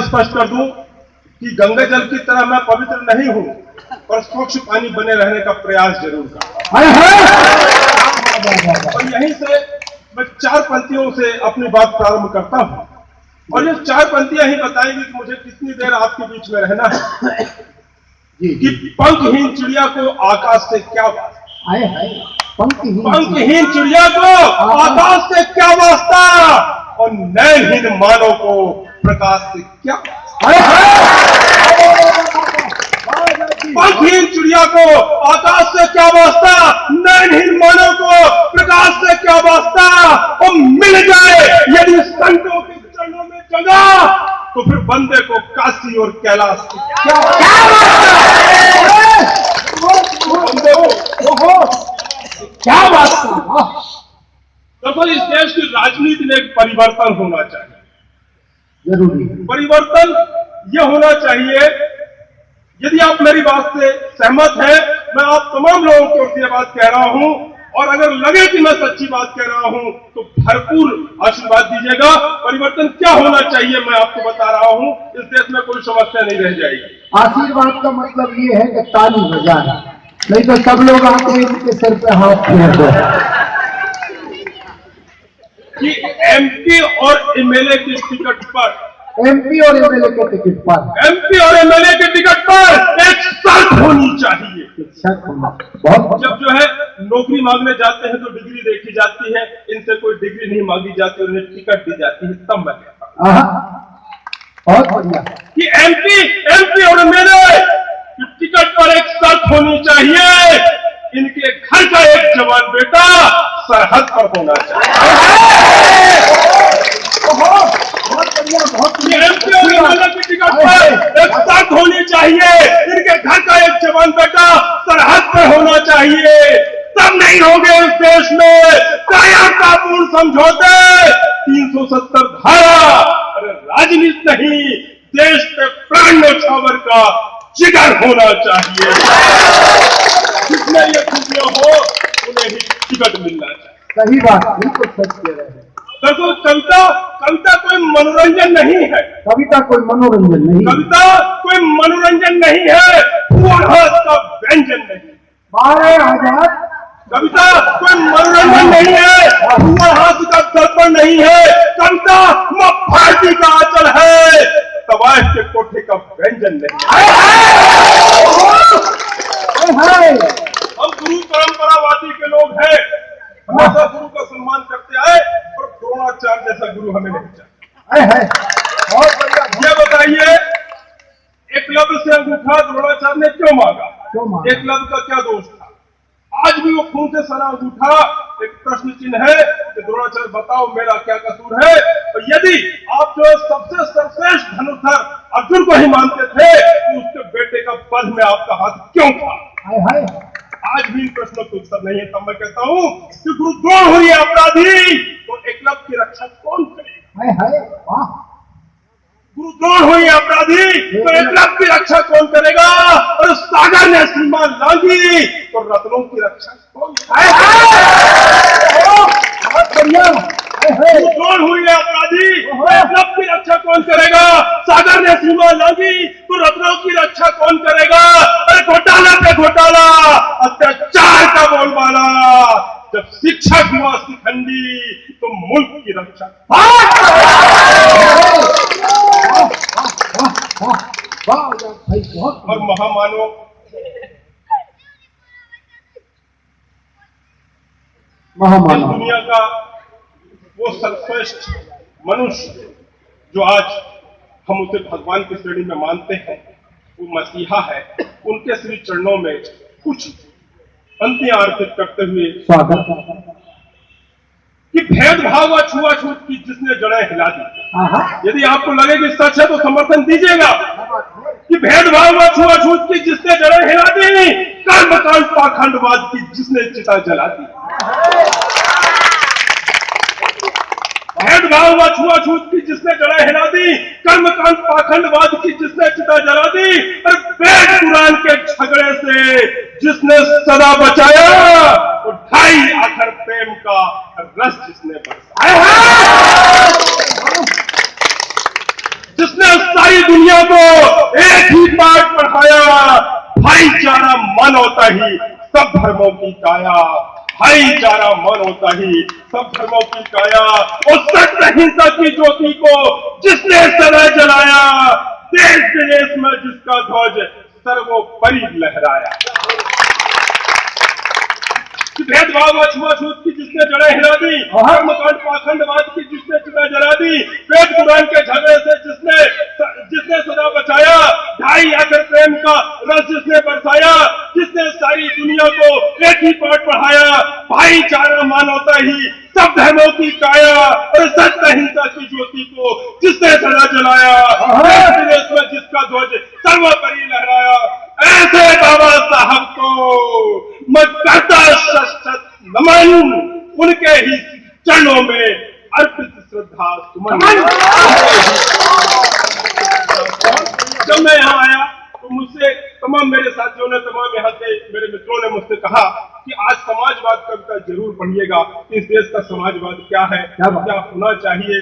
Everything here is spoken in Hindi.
स्पष्ट कर दूं कि गंगा जल की तरह मैं पवित्र नहीं हूं, पर स्वच्छ पानी बने रहने का प्रयास जरूर करता हूं। और यहीं से मैं 4 पंक्तियों से अपनी बात प्रारंभ करता हूं, और ये 4 पंक्तियां ही बताएंगी कि मुझे कितनी देर आपके बीच में रहना है। कि पंखहीन चिड़िया को आकाश से क्या वास्ता, पंखहीन चिड़िया को आकाश से क्या वास्ता, और नयनहीन मानव को प्रकाश से क्या पंखहीन चिड़िया को आकाश से क्या वास्ता, नयनहीन मानव को प्रकाश से क्या वास्ता। और मिल जाए यदि संतों के चरणों में जगह, तो फिर बंदे को काशी और कैलाश की क्या वास्ता। दरअसल इस देश की राजनीति में एक परिवर्तन होना चाहिए, जरूरी परिवर्तन यह होना चाहिए। यदि आप मेरी बात से सहमत हैं, मैं आप तमाम लोगों को ये बात कह रहा हूं, और अगर लगे कि मैं सच्ची बात कह रहा हूं तो भरपूर आशीर्वाद दीजिएगा। परिवर्तन क्या होना चाहिए मैं आपको बता रहा हूं, इस देश में कोई समस्या नहीं रह जाएगी। आशीर्वाद का मतलब ये है कि ताली बजाना, नहीं तो सब लोग आते हैं इनके सिर पे हाथ फेरते हैं। कि एमपी और एमएलए की टिकट पर, एमपी और एमएलए के टिकट पर, एमपी और एमएलए के टिकट पर एक शर्त होनी चाहिए। बहुत जब जो है नौकरी मांगने जाते हैं तो डिग्री देखी जाती है, इनसे कोई डिग्री नहीं मांगी जाती, उन्हें टिकट दी जाती है। तब मैं कहता हूं बहुत बढ़िया कि एमपी और एमएलए टिकट पर एक शर्त होनी चाहिए, इनके घर का एक जवान बेटा सरहद पर होना चाहिए। बहुत बढ़िया, बहुत एमपी और एमएलए की टिकट पर एक शर्त होनी चाहिए, इनके घर का एक जवान बेटा सरहद पर होना चाहिए। तब नहीं होंगे इस देश में कायरतापूर्ण समझौते, 370 धारा। अरे राजनीति नहीं, देश के प्राण न्यौछावर का जिगर होना चाहिए। जिसमें ये खुशियां हो उन्हें ही टिकट मिलना चाहिए। सही बात, बिल्कुल सच कह रहे हैं। देखो कविता कोई मनोरंजन नहीं है, कविता कोई मनोरंजन नहीं, कविता कोई मनोरंजन नहीं है, उपहास का व्यंजन नहीं। 12,000 कविता कोई मनोरंजन नहीं है, उपहास का दर्पण नहीं है। कविता मां भारती का आंचल है, तबाह के कोठे का व्यंजन नहीं। हम गुरु परंपरावादी के लोग हैं, हमेशा गुरु का सम्मान करते आए, और द्रोणाचार्य जैसा गुरु हमें नहीं चाहिए। बहुत बढ़िया। ये बताइए, एकलव्य से अंगूठा द्रोणाचार्य ने क्यों मांगा? एकलव्य का क्या दोष था? आज भी वो खून से सना अंगूठा एक प्रश्न चिन्ह है कि द्रोणाचार्य बताओ मेरा क्या कसूर है। और यदि आप जो सबसे सर्वश्रेष्ठ धनुर्धर अर्जुन को ही मानते थे, तो उसके बेटे का पद में आपका हाथ क्यों था? आज भी इन प्रश्नों के उत्तर नहीं है। तब मैं कहता हूं कि गुरु द्रोण हुई अपराधी, तो एकलव्य की रक्षा कौन करेगा? गुरु द्रोण हुई अपराधी, तो एकलव्य की रक्षा कौन करेगा? और सागर ने सीमा लांघी, तो रत्नों की रक्षा कौन करेगा? गुरु द्रोण हुई अपराधी, तो एकलव्य की रक्षा कौन करेगा? सागर ने सीमा लांघी, तो रत्नों की रक्षा कौन करेगा? अरे घोटाला पे घोटाला, अत्याचार का बोलबाला, जब शिक्षक हुआ शिखंडी, तो मुल्क की रक्षा। और महामानव दुनिया का वो सर्वश्रेष्ठ मनुष्य जो आज हम उसे भगवान की श्रेणी में मानते हैं, वो मसीहा है। उनके श्री चरणों में कुछ पंक्तियां अर्पित करते हुए स्वागत। कि भेदभाव व छुआछूत की जिसने जड़ें हिला दी। यदि आपको लगे कि सच है तो समर्थन दीजिएगा कि भेदभाव व छुआछूत की जिसने जड़ें हिला दी, कर्मकांड पाखंडवाद की जिसने चिता जला दी। भेदभाव व छुआछूत की जिसने जड़ें हिला दी, कर्मकांड पाखंडवाद की जिसने चिता जला दी, और वेद पुराण के झगड़े से जिसने सदा बचाया, तो 2.5 आखर प्रेम का रस जिसने बरसाया, जिसने सारी दुनिया को एक ही पाठ पढ़ाया, भाईचारा मन होता ही सब धर्मों की काया, भाईचारा मन होता ही सब धर्मों की काया। उस सत्य अहिंसा की ज्योति को जिसने सदा जलाया, देश विदेश में जिसका ध्वज सर्वोपरि लहराया। भेदभाव और छुआछूत की जिसने जड़ें हिला दी, धर्मकांड पाखंडवाद की जिसने चिता जला दी, वेद कुरान के झगड़े से जिसने सदा बचाया, ढाई आखिर प्रेम का रस जिसने बरसाया, जिसने सारी दुनिया को एक ही पाठ पढ़ाया, भाईचारा मानवता ही सब धर्मों की काया, और सत्य अहिंसा की ज्योति को जिसने सदा जलाया, देश विदेश में जिसका ध्वज सर्वोपरि लहराया, ऐसे बाबा साहब को मैं करता शत नमन, उनके ही चरणों में अर्पित श्रद्धा सुमन। जब मैं यहाँ आया तो मुझसे तमाम मेरे साथियों ने, तमाम यहाँ से मेरे मित्रों ने मुझसे कहा कि आज समाजवाद कविता जरूर पढ़िएगा, इस देश का समाजवाद क्या है, क्या होना चाहिए।